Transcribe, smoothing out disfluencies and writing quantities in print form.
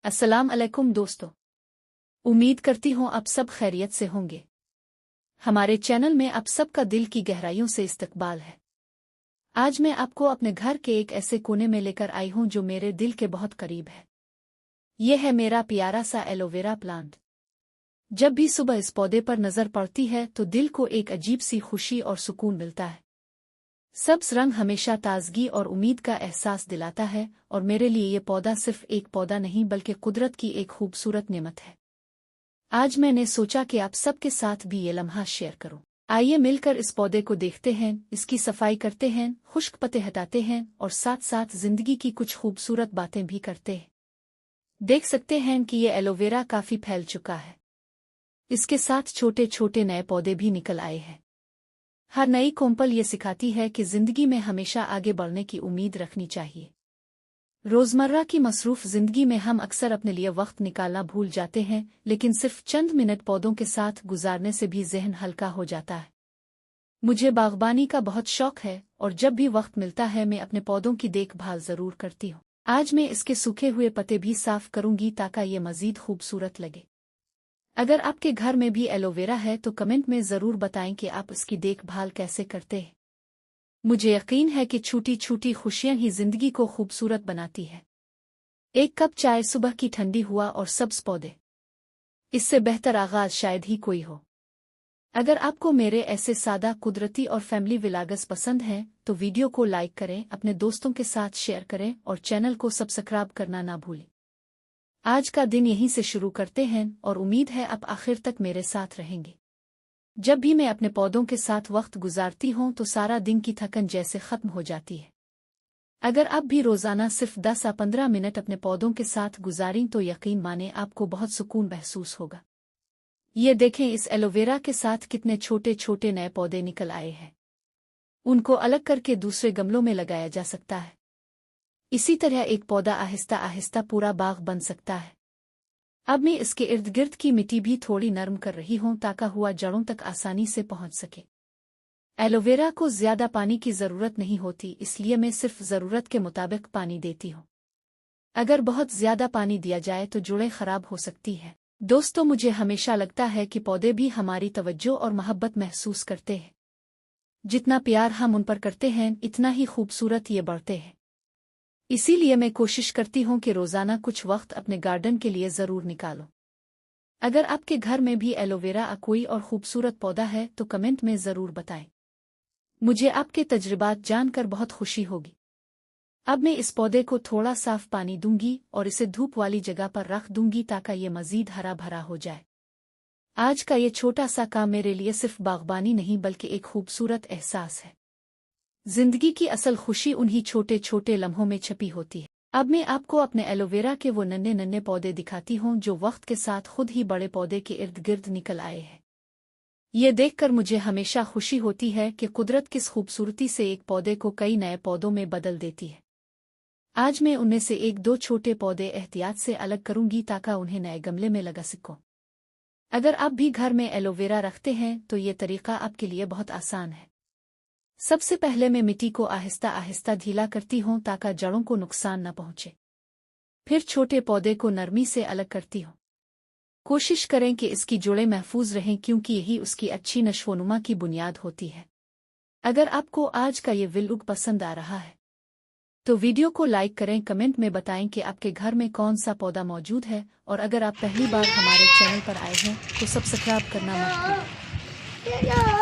अस्सलाम अलैकुम दोस्तों। उम्मीद करती हूँ आप सब खैरियत से होंगे। हमारे चैनल में आप सबका दिल की गहराइयों से इस्तकबाल है। आज मैं आपको अपने घर के एक ऐसे कोने में लेकर आई हूँ जो मेरे दिल के बहुत करीब है। ये है मेरा प्यारा सा एलोवेरा प्लांट। जब भी सुबह इस पौधे पर नजर पड़ती है तो दिल को एक अजीब सी खुशी और सुकून मिलता है। सब्ज रंग हमेशा ताजगी और उम्मीद का एहसास दिलाता है और मेरे लिए ये पौधा सिर्फ एक पौधा नहीं बल्कि कुदरत की एक खूबसूरत नेमत है। आज मैंने सोचा कि आप सबके साथ भी ये लम्हा शेयर करूं। आइए मिलकर इस पौधे को देखते हैं, इसकी सफाई करते हैं, खुश्क पत्ते हटाते हैं और साथ साथ जिंदगी की कुछ खूबसूरत बातें भी करते हैं। देख सकते हैं कि ये एलोवेरा काफी फैल चुका है। इसके साथ छोटे छोटे नए पौधे भी निकल आए हैं। हर नई कोम्पल ये सिखाती है कि जिंदगी में हमेशा आगे बढ़ने की उम्मीद रखनी चाहिए। रोजमर्रा की मसरूफ जिंदगी में हम अक्सर अपने लिए वक्त निकालना भूल जाते हैं, लेकिन सिर्फ चंद मिनट पौधों के साथ गुजारने से भी ज़हन हल्का हो जाता है। मुझे बागबानी का बहुत शौक है और जब भी वक्त मिलता है मैं अपने पौधों की देखभाल जरूर करती हूँ। आज मैं इसके सूखे हुए पत्ते भी साफ करूंगी ताकि ये मजीद खूबसूरत लगे। अगर आपके घर में भी एलोवेरा है तो कमेंट में ज़रूर बताएं कि आप इसकी देखभाल कैसे करते हैं। मुझे यकीन है कि छोटी छोटी खुशियां ही जिंदगी को खूबसूरत बनाती है। एक कप चाय सुबह की ठंडी हुआ और सब्ज पौधे, इससे बेहतर आगाज शायद ही कोई हो। अगर आपको मेरे ऐसे सादा कुदरती और फैमिली व्लॉग्स पसंद हैं तो वीडियो को लाइक करें, अपने दोस्तों के साथ शेयर करें और चैनल को सब्सक्राइब करना ना भूलें। आज का दिन यहीं से शुरू करते हैं और उम्मीद है आप आखिर तक मेरे साथ रहेंगे। जब भी मैं अपने पौधों के साथ वक्त गुजारती हूँ तो सारा दिन की थकन जैसे खत्म हो जाती है। अगर आप भी रोजाना सिर्फ 10 या 15 मिनट अपने पौधों के साथ गुजारें तो यकीन माने आपको बहुत सुकून महसूस होगा। ये देखें, इस एलोवेरा के साथ कितने छोटे छोटे नए पौधे निकल आए हैं। उनको अलग करके दूसरे गमलों में लगाया जा सकता है। इसी तरह एक पौधा आहिस्ता आहिस्ता पूरा बाग बन सकता है। अब मैं इसके इर्द गिर्द की मिट्टी भी थोड़ी नरम कर रही हूँ ताकि हुआ जड़ों तक आसानी से पहुँच सके। एलोवेरा को ज्यादा पानी की जरूरत नहीं होती, इसलिए मैं सिर्फ जरूरत के मुताबिक पानी देती हूँ। अगर बहुत ज्यादा पानी दिया जाए तो जड़ें खराब हो सकती है। दोस्तों, मुझे हमेशा लगता है कि पौधे भी हमारी तवज्जो और मोहब्बत महसूस करते हैं। जितना प्यार हम उन पर करते हैं इतना ही खूबसूरत ये बढ़ते हैं। इसीलिए मैं कोशिश करती हूँ कि रोजाना कुछ वक्त अपने गार्डन के लिए जरूर निकालो। अगर आपके घर में भी एलोवेरा कोई और खूबसूरत पौधा है तो कमेंट में जरूर बताएं। मुझे आपके तजुर्बात जानकर बहुत खुशी होगी। अब मैं इस पौधे को थोड़ा साफ पानी दूंगी और इसे धूप वाली जगह पर रख दूंगी ताकि ये मजीद हरा भरा हो जाए। आज का ये छोटा सा काम मेरे लिए सिर्फ बागबानी नहीं बल्कि एक खूबसूरत एहसास है। जिंदगी की असल खुशी उन्हीं छोटे छोटे लम्हों में छपी होती है। अब मैं आपको अपने एलोवेरा के वो नन्हे नन्हे पौधे दिखाती हूँ जो वक्त के साथ खुद ही बड़े पौधे के इर्द गिर्द निकल आए हैं। ये देखकर मुझे हमेशा खुशी होती है कि कुदरत किस खूबसूरती से एक पौधे को कई नए पौधों में बदल देती है। आज मैं उनमें से एक दो छोटे पौधे एहतियात से अलग करूंगी ताकि उन्हें नए गमले में लगा सकूं। अगर आप भी घर में एलोवेरा रखते हैं तो ये तरीका आपके लिए बहुत आसान है। सबसे पहले मैं मिट्टी को आहिस्ता आहिस्ता ढीला करती हूँ ताकि जड़ों को नुकसान न पहुँचे। फिर छोटे पौधे को नरमी से अलग करती हूँ। कोशिश करें कि इसकी जड़ें महफूज रहें क्योंकि यही उसकी अच्छी नशोनुमा की बुनियाद होती है। अगर आपको आज का ये व्लॉग पसंद आ रहा है तो वीडियो को लाइक करें, कमेंट में बताएं कि आपके घर में कौन सा पौधा मौजूद है और अगर आप पहली बार हमारे चैनल पर आए हैं तो सब्सक्राइब करना मत भूलें।